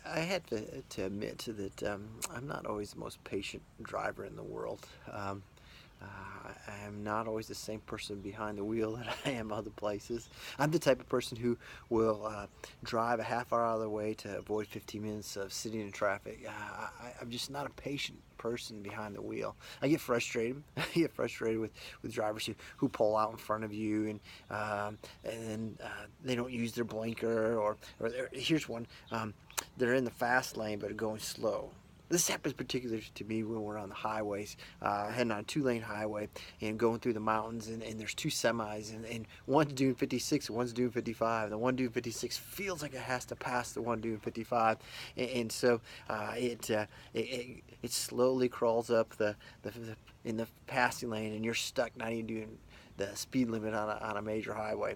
I had to admit that I'm not always the most patient driver in the world. I am not always the same person behind the wheel that I am other places. I'm the type of person who will drive a half hour out of the way to avoid 15 minutes of sitting in traffic. I'm just not a patient person behind the wheel. I get frustrated. I get frustrated with drivers who pull out in front of you and then they don't use their blinker or here's one. They're in the fast lane but are going slow. This happens particularly to me when we're on the highways, heading on a two-lane highway and going through the mountains, and there's two semis, and one's doing 56 and one's doing 55. The one doing 56 feels like it has to pass the one doing 55, and so it slowly crawls up the in the passing lane, and you're stuck not even doing the speed limit on a major highway.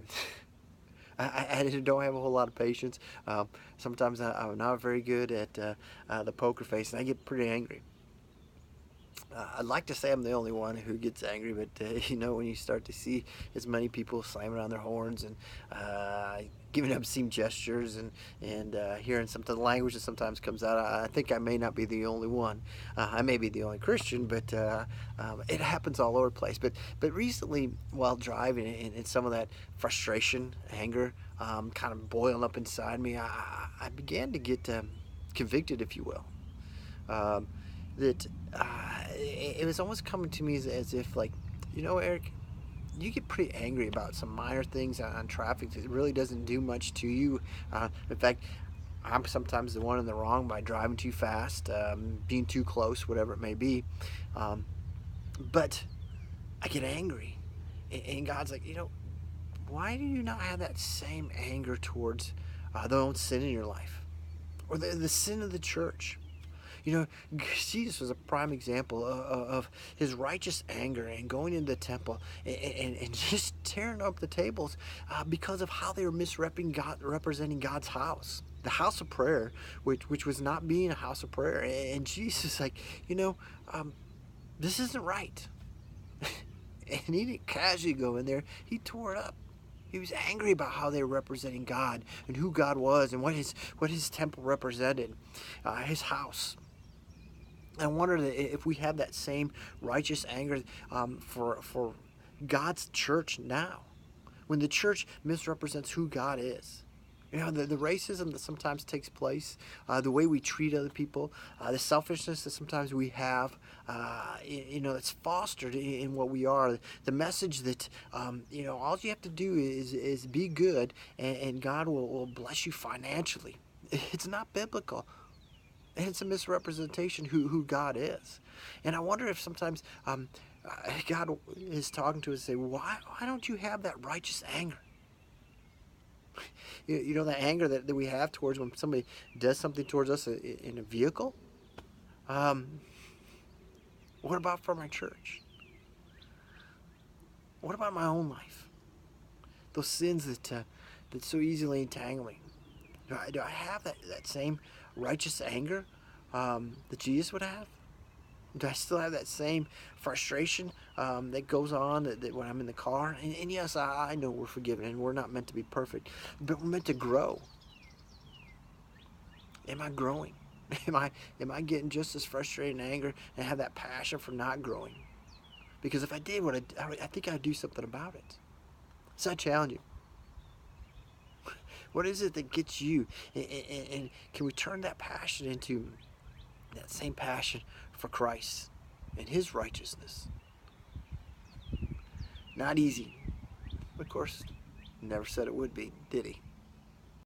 I don't have a whole lot of patience. Sometimes I'm not very good at the poker face, and I get pretty angry. I'd like to say I'm the only one who gets angry, but when you start to see as many people slamming on their horns and giving obscene gestures and hearing some of the language that sometimes comes out, I think I may not be the only one. I may be the only Christian, but it happens all over the place. But recently, while driving, and some of that frustration, anger, kind of boiling up inside me, I began to get convicted, if you will. That it was almost coming to me as if, like, Eric, you get pretty angry about some minor things on traffic that really doesn't do much to you. In fact, I'm sometimes the one in the wrong by driving too fast, being too close, whatever it may be. But I get angry, and God's like, why do you not have that same anger towards the own sin in your life, or the sin of the church? Jesus was a prime example of his righteous anger and going into the temple and just tearing up the tables because of how they were representing God's house, the house of prayer, which was not being a house of prayer. And Jesus, like, this isn't right. And he didn't casually go in there. He tore it up. He was angry about how they were representing God and who God was and what his temple represented, his house. I wonder if we have that same righteous anger for God's church now, when the church misrepresents who God is. The racism that sometimes takes place, the way we treat other people, the selfishness that sometimes we have, it's fostered in what we are. The message that, all you have to do is be good, and God will bless you financially. It's not biblical. And it's a misrepresentation who God is. And I wonder if sometimes God is talking to us and say, why don't you have that righteous anger? That anger that we have towards when somebody does something towards us in a vehicle. What about for my church? What about my own life? Those sins that so easily entangle me. Do I have that same righteous anger that Jesus would have? Do I still have that same frustration that goes on that when I'm in the car? And yes, I know we're forgiven and we're not meant to be perfect, but we're meant to grow. Am I growing? Am I getting just as frustrated and angry and have that passion for not growing? Because if I did, I think I'd do something about it. So I challenge you. What is it that gets you? And can we turn that passion into that same passion for Christ and his righteousness? Not easy. Of course, never said it would be, did he?